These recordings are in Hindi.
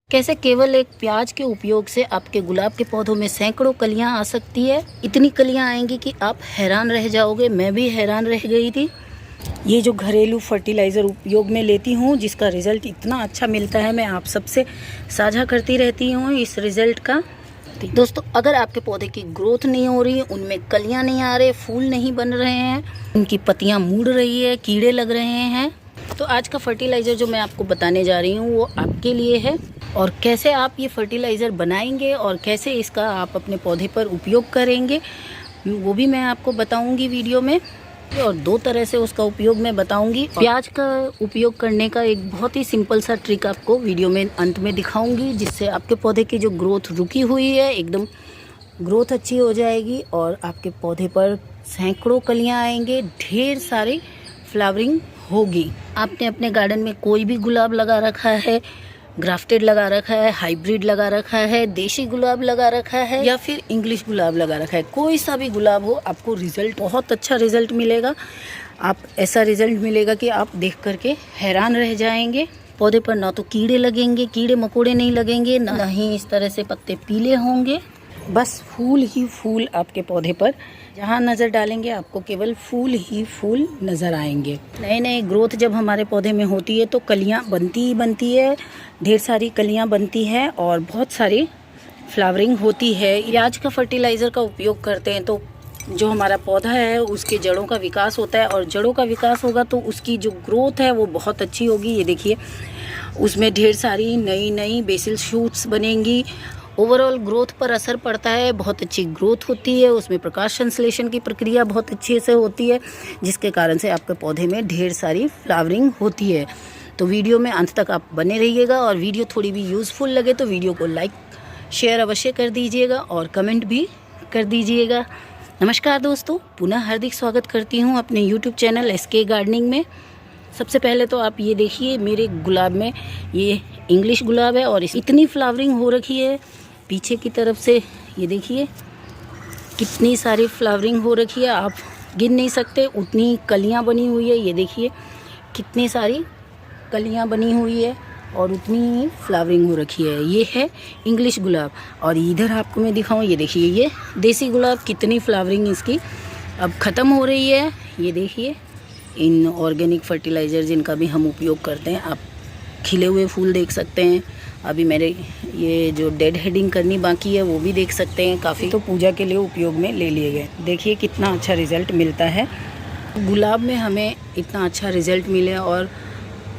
कैसे केवल एक प्याज के उपयोग से आपके गुलाब के पौधों में सैकड़ों कलियां आ सकती है। इतनी कलियां आएंगी कि आप हैरान रह जाओगे। मैं भी हैरान रह गई थी। ये जो घरेलू फर्टिलाइज़र उपयोग में लेती हूँ, जिसका रिज़ल्ट इतना अच्छा मिलता है, मैं आप सबसे साझा करती रहती हूँ इस रिज़ल्ट का। दोस्तों, अगर आपके पौधे की ग्रोथ नहीं हो रही, उनमें कलियाँ नहीं आ रहे, फूल नहीं बन रहे हैं, उनकी पत्तियाँ मुड़ रही है, कीड़े लग रहे हैं, तो आज का फर्टिलाइज़र जो मैं आपको बताने जा रही हूँ वो आपके लिए है। और कैसे आप ये फर्टिलाइज़र बनाएंगे और कैसे इसका आप अपने पौधे पर उपयोग करेंगे, वो भी मैं आपको बताऊंगी वीडियो में। और दो तरह से उसका उपयोग मैं बताऊंगी। प्याज का उपयोग करने का एक बहुत ही सिंपल सा ट्रिक आपको वीडियो में अंत में दिखाऊंगी, जिससे आपके पौधे की जो ग्रोथ रुकी हुई है, एकदम ग्रोथ अच्छी हो जाएगी और आपके पौधे पर सैकड़ों कलियाँ आएंगे, ढेर सारी फ्लावरिंग होगी। आपने अपने गार्डन में कोई भी गुलाब लगा रखा है, ग्राफ्टेड लगा रखा है, हाइब्रिड लगा रखा है, देशी गुलाब लगा रखा है या फिर इंग्लिश गुलाब लगा रखा है, कोई सा भी गुलाब हो, आपको रिजल्ट बहुत अच्छा रिजल्ट मिलेगा। आप ऐसा रिजल्ट मिलेगा कि आप देख करके हैरान रह जाएंगे। पौधे पर ना तो कीड़े लगेंगे, कीड़े मकोड़े नहीं लगेंगे, ना ही इस तरह से पत्ते पीले होंगे, बस फूल ही फूल आपके पौधे पर जहाँ नज़र डालेंगे आपको केवल फूल ही फूल नज़र आएंगे। नए नए ग्रोथ जब हमारे पौधे में होती है तो कलियाँ बनती ही बनती है, ढेर सारी कलियाँ बनती हैं और बहुत सारी फ्लावरिंग होती है। प्याज का फर्टिलाइज़र का उपयोग करते हैं तो जो हमारा पौधा है उसके जड़ों का विकास होता है, और जड़ों का विकास होगा तो उसकी जो ग्रोथ है वो बहुत अच्छी होगी। ये देखिए, उसमें ढेर सारी नई नई बेसिल शूट्स बनेंगी। ओवरऑल ग्रोथ पर असर पड़ता है, बहुत अच्छी ग्रोथ होती है, उसमें प्रकाश संश्लेषण की प्रक्रिया बहुत अच्छे से होती है, जिसके कारण से आपके पौधे में ढेर सारी फ्लावरिंग होती है। तो वीडियो में अंत तक आप बने रहिएगा, और वीडियो थोड़ी भी यूज़फुल लगे तो वीडियो को लाइक शेयर अवश्य कर दीजिएगा और कमेंट भी कर दीजिएगा। नमस्कार दोस्तों, पुनः हार्दिक स्वागत करती हूँ अपने यूट्यूब चैनल SK गार्डनिंग में। सबसे पहले तो आप ये देखिए, मेरे गुलाब में ये इंग्लिश गुलाब है और इतनी फ्लावरिंग हो रखी है पीछे की तरफ से। ये देखिए कितनी सारी फ्लावरिंग हो रखी है, आप गिन नहीं सकते, उतनी कलियां बनी हुई है। ये देखिए कितनी सारी कलियां बनी हुई है और उतनी ही फ्लावरिंग हो रखी है। ये है इंग्लिश गुलाब। और इधर आपको मैं दिखाऊं, ये देखिए ये देसी गुलाब, कितनी फ्लावरिंग इसकी अब ख़त्म हो रही है। ये देखिए इन ऑर्गेनिक फर्टिलाइज़र जिनका भी हम उपयोग करते हैं, आप खिले हुए फूल देख सकते हैं। अभी मेरे ये जो डेड हेडिंग करनी बाकी है वो भी देख सकते हैं, काफ़ी तो पूजा के लिए उपयोग में ले लिए गए। देखिए कितना अच्छा रिज़ल्ट मिलता है। गुलाब में हमें इतना अच्छा रिज़ल्ट मिले, और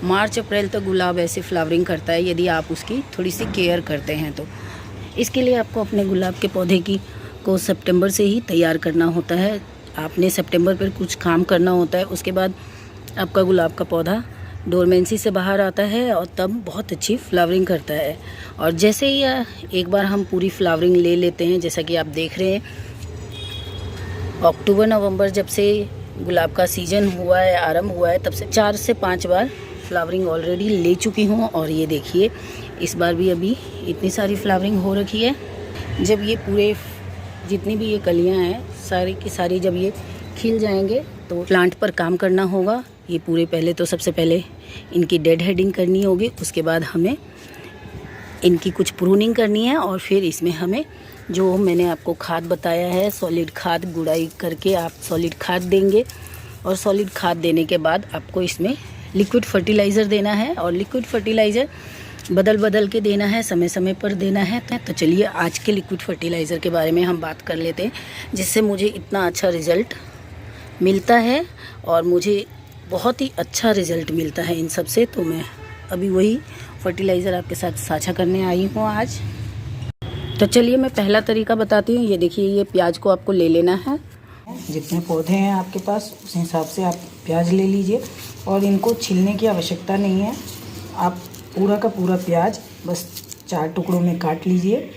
मार्च अप्रैल तक गुलाब ऐसे फ्लावरिंग करता है यदि आप उसकी थोड़ी सी केयर करते हैं तो। इसके लिए आपको अपने गुलाब के पौधे को सितंबर से ही तैयार करना होता है। आपने सितंबर पर कुछ काम करना होता है, उसके बाद आपका गुलाब का पौधा डोरमेंसी से बाहर आता है और तब बहुत अच्छी फ्लावरिंग करता है। और जैसे ही एक बार हम पूरी फ्लावरिंग ले लेते हैं, जैसा कि आप देख रहे हैं, अक्टूबर नवंबर जब से गुलाब का सीज़न हुआ है, आरंभ हुआ है, तब से 4 से 5 बार फ्लावरिंग ऑलरेडी ले चुकी हूँ। और ये देखिए इस बार भी अभी इतनी सारी फ्लावरिंग हो रखी है। जब ये पूरे जितनी भी ये कलियाँ हैं सारी की सारी जब ये खिल जाएंगे तो प्लांट पर काम करना होगा। ये पूरे पहले तो सबसे पहले इनकी डेड हेडिंग करनी होगी, उसके बाद हमें इनकी कुछ प्रूनिंग करनी है, और फिर इसमें हमें जो मैंने आपको खाद बताया है, सॉलिड खाद, गुड़ाई करके आप सॉलिड खाद देंगे। और सॉलिड खाद देने के बाद आपको इसमें लिक्विड फर्टिलाइज़र देना है, और लिक्विड फर्टिलाइज़र बदल बदल के देना है, समय समय पर देना है। तो चलिए आज के लिक्विड फर्टिलाइज़र के बारे में हम बात कर लेते हैं, जिससे मुझे इतना अच्छा रिज़ल्ट मिलता है और मुझे बहुत ही अच्छा रिज़ल्ट मिलता है इन सब से। तो मैं अभी वही फर्टिलाइज़र आपके साथ साझा करने आई हूँ आज। तो चलिए मैं पहला तरीका बताती हूँ। ये देखिए, ये प्याज को आपको ले लेना है, जितने पौधे हैं आपके पास उस हिसाब से आप प्याज ले लीजिए, और इनको छीलने की आवश्यकता नहीं है। आप पूरा का पूरा प्याज बस 4 टुकड़ों में काट लीजिए।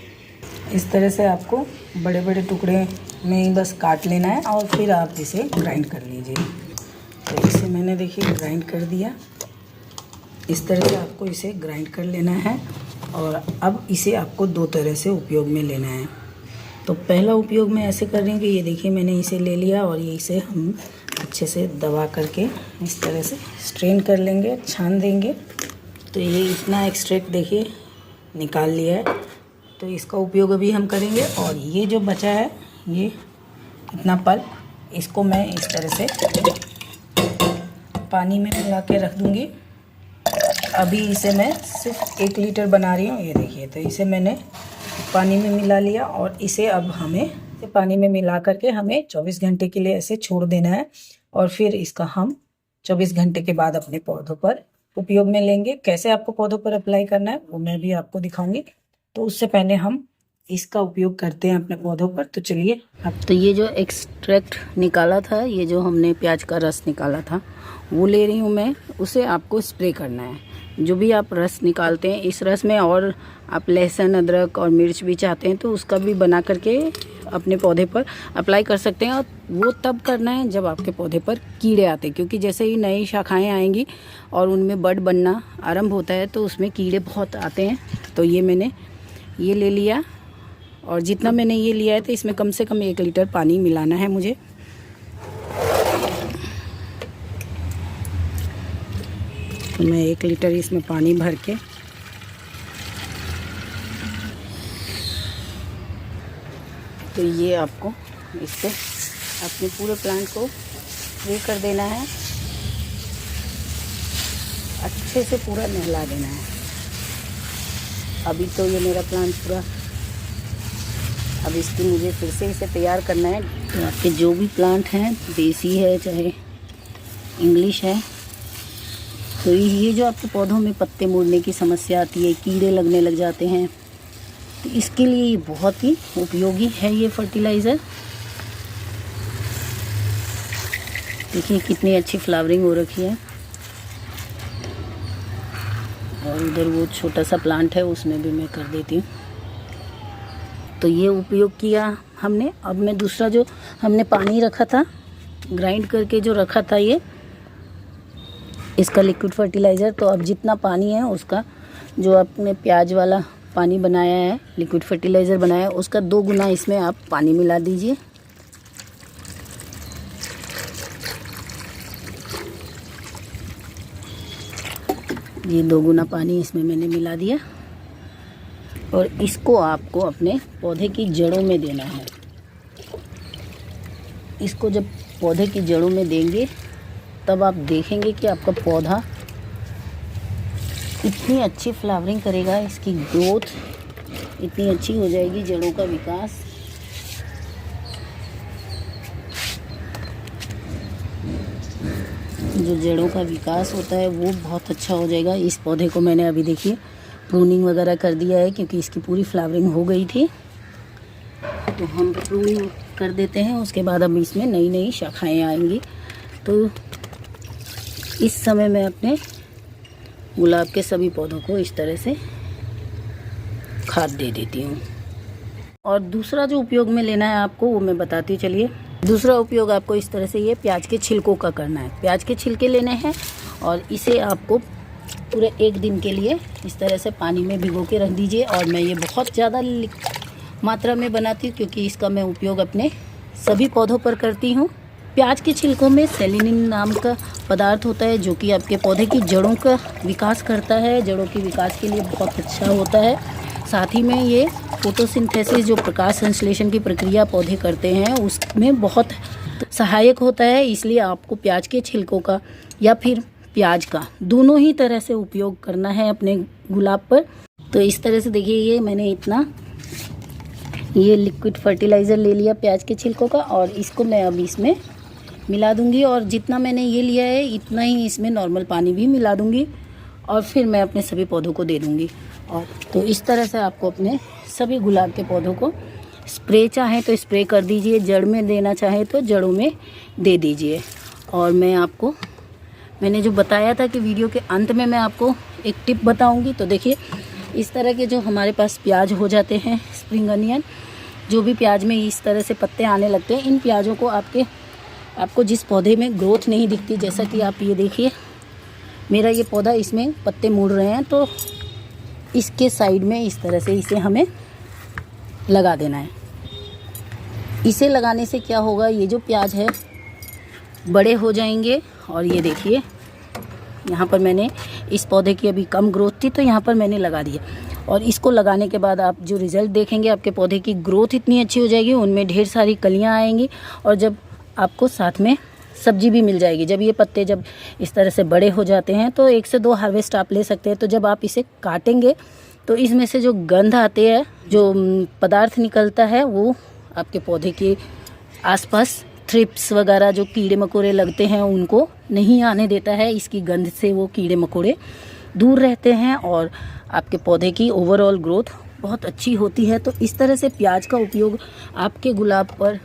इस तरह से आपको बड़े बड़े टुकड़े में ही बस काट लेना है, और फिर आप इसे ग्राइंड कर लीजिए। तो इसे मैंने देखिए ग्राइंड कर दिया। इस तरह से आपको इसे ग्राइंड कर लेना है, और अब इसे आपको 2 तरह से उपयोग में लेना है। तो पहला उपयोग मैं ऐसे कर रही हूँ कि ये देखिए मैंने इसे ले लिया, और ये इसे हम अच्छे से दबा करके इस तरह से स्ट्रेन कर लेंगे, छान देंगे। तो ये इतना एक्सट्रैक्ट देखिए निकाल लिया है, तो इसका उपयोग अभी हम करेंगे। और ये जो बचा है, ये इतना पल्प, इसको मैं इस तरह से पानी में मिला के रख दूँगी। अभी इसे मैं सिर्फ 1 लीटर बना रही हूँ, ये देखिए। तो इसे मैंने पानी में मिला लिया और इसे अब हमें पानी में मिला करके हमें 24 घंटे के लिए ऐसे छोड़ देना है। और फिर इसका हम 24 घंटे के बाद अपने पौधों पर उपयोग में लेंगे। कैसे आपको पौधों पर अप्लाई करना है वो मैं भी आपको दिखाऊंगी। तो उससे पहले हम इसका उपयोग करते हैं अपने पौधों पर। तो चलिए। अब तो ये जो एक्सट्रैक्ट निकाला था, ये जो हमने प्याज का रस निकाला था, वो ले रही हूँ मैं। उसे आपको स्प्रे करना है। जो भी आप रस निकालते हैं, इस रस में और आप लहसुन, अदरक और मिर्च भी चाहते हैं तो उसका भी बना करके अपने पौधे पर अप्लाई कर सकते हैं। और वो तब करना है जब आपके पौधे पर कीड़े आते हैं, क्योंकि जैसे ही नई शाखाएं आएंगी और उनमें बड बनना आरंभ होता है तो उसमें कीड़े बहुत आते हैं। तो ये मैंने ये ले लिया, और जितना मैंने ये लिया है तो इसमें कम से कम 1 लीटर पानी मिलाना है मुझे। तो मैं 1 लीटर इसमें पानी भर के तो ये आपको इससे अपने पूरे प्लांट को स्प्रे कर देना है, अच्छे से पूरा नहला देना है। अभी तो ये मेरा प्लांट पूरा, अब इसकी मुझे फिर से इसे तैयार करना है। तो आपके जो भी प्लांट हैं, देसी है चाहे इंग्लिश है, तो ये जो आपके पौधों में पत्ते मुड़ने की समस्या आती है, कीड़े लगने लग जाते हैं, तो इसके लिए ये बहुत ही उपयोगी है ये फर्टिलाइज़र। देखिए कितनी अच्छी फ्लावरिंग हो रखी है। और उधर वो छोटा सा प्लांट है, उसमें भी मैं कर देती हूँ। तो ये उपयोग किया हमने। अब मैं दूसरा जो हमने पानी रखा था, ग्राइंड करके जो रखा था, ये इसका लिक्विड फर्टिलाइज़र। तो अब जितना पानी है उसका, जो आपने प्याज वाला पानी बनाया है, लिक्विड फर्टिलाइज़र बनाया है, उसका 2 गुना इसमें आप पानी मिला दीजिए। ये 2 गुना पानी इसमें मैंने मिला दिया। और इसको आपको अपने पौधे की जड़ों में देना है। इसको जब पौधे की जड़ों में देंगे तब आप देखेंगे कि आपका पौधा इतनी अच्छी फ्लावरिंग करेगा, इसकी ग्रोथ इतनी अच्छी हो जाएगी, जड़ों का विकास। जो जड़ों का विकास होता है वो बहुत अच्छा हो जाएगा। इस पौधे को मैंने अभी देखिए प्रूनिंग वगैरह कर दिया है, क्योंकि इसकी पूरी फ्लावरिंग हो गई थी। तो हम प्रूनिंग कर देते हैं, उसके बाद अब इसमें नई नई शाखाएं आएंगी। तो इस समय मैं अपने गुलाब के सभी पौधों को इस तरह से खाद दे देती हूँ। और दूसरा जो उपयोग में लेना है आपको, वो मैं बताती चलिए। दूसरा उपयोग आपको इस तरह से ये प्याज के छिलकों का करना है। प्याज के छिलके लेने हैं और इसे आपको पूरे 1 दिन के लिए इस तरह से पानी में भिगो के रख दीजिए। और मैं ये बहुत ज़्यादा मात्रा में बनाती हूँ, क्योंकि इसका मैं उपयोग अपने सभी पौधों पर करती हूँ। प्याज के छिलकों में सेलिनिन नाम का पदार्थ होता है, जो कि आपके पौधे की जड़ों का विकास करता है, जड़ों के विकास के लिए बहुत अच्छा होता है। साथ ही में ये फोटोसिंथेसिस, जो प्रकाश संश्लेषण की प्रक्रिया पौधे करते हैं, उसमें बहुत सहायक होता है। इसलिए आपको प्याज के छिलकों का या फिर प्याज का, दोनों ही तरह से उपयोग करना है अपने गुलाब पर। तो इस तरह से देखिए, ये मैंने इतना ये लिक्विड फर्टिलाइज़र ले लिया प्याज के छिलकों का, और इसको मैं अब इसमें मिला दूंगी। और जितना मैंने ये लिया है इतना ही इसमें नॉर्मल पानी भी मिला दूंगी, और फिर मैं अपने सभी पौधों को दे दूंगी। और तो इस तरह से आपको अपने सभी गुलाब के पौधों को स्प्रे चाहे तो स्प्रे कर दीजिए, जड़ में देना चाहे तो जड़ों में दे दीजिए। और मैंने जो बताया था कि वीडियो के अंत में मैं आपको एक टिप बताऊंगी। तो देखिए, इस तरह के जो हमारे पास प्याज हो जाते हैं, स्प्रिंग अनियन, जो भी प्याज में इस तरह से पत्ते आने लगते हैं, इन प्याजों को आपको जिस पौधे में ग्रोथ नहीं दिखती, जैसा कि आप ये देखिए मेरा ये पौधा, इसमें पत्ते मुड़ रहे हैं, तो इसके साइड में इस तरह से इसे हमें लगा देना है। इसे लगाने से क्या होगा, ये जो प्याज है बड़े हो जाएंगे। और ये देखिए, यहाँ पर मैंने इस पौधे की अभी कम ग्रोथ थी तो यहाँ पर मैंने लगा दिया। और इसको लगाने के बाद आप जो रिज़ल्ट देखेंगे, आपके पौधे की ग्रोथ इतनी अच्छी हो जाएगी, उनमें ढेर सारी कलियाँ आएंगी और जब आपको साथ में सब्जी भी मिल जाएगी। जब ये पत्ते जब इस तरह से बड़े हो जाते हैं तो 1 से 2 हार्वेस्ट आप ले सकते हैं। तो जब आप इसे काटेंगे तो इसमें से जो गंध आते हैं, जो पदार्थ निकलता है, वो आपके पौधे के आसपास थ्रिप्स वगैरह जो कीड़े मकोड़े लगते हैं उनको नहीं आने देता है। इसकी गंध से वो कीड़े मकोड़े दूर रहते हैं और आपके पौधे की ओवरऑल ग्रोथ बहुत अच्छी होती है। तो इस तरह से प्याज का उपयोग आपके गुलाब पर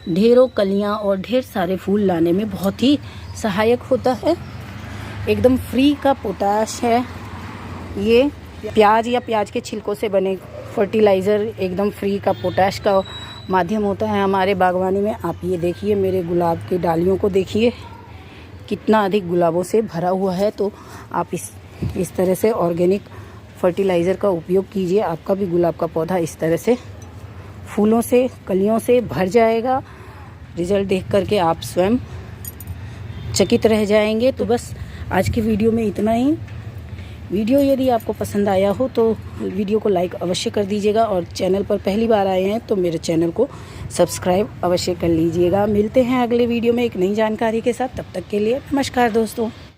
ढेरों कलियां और ढेर सारे फूल लाने में बहुत ही सहायक होता है। एकदम फ्री का पोटाश है ये। प्याज या प्याज के छिलकों से बने फर्टिलाइज़र एकदम फ्री का पोटाश का माध्यम होता है हमारे बागवानी में। आप ये देखिए, मेरे गुलाब की डालियों को देखिए कितना अधिक गुलाबों से भरा हुआ है। तो आप इस तरह से ऑर्गेनिक फर्टिलाइज़र का उपयोग कीजिए। आपका भी गुलाब का पौधा इस तरह से फूलों से, कलियों से भर जाएगा। रिज़ल्ट देख करके आप स्वयं चकित रह जाएंगे। तो बस आज की वीडियो में इतना ही। वीडियो यदि आपको पसंद आया हो तो वीडियो को लाइक अवश्य कर दीजिएगा और चैनल पर पहली बार आए हैं तो मेरे चैनल को सब्सक्राइब अवश्य कर लीजिएगा। मिलते हैं अगले वीडियो में एक नई जानकारी के साथ। तब तक के लिए नमस्कार दोस्तों।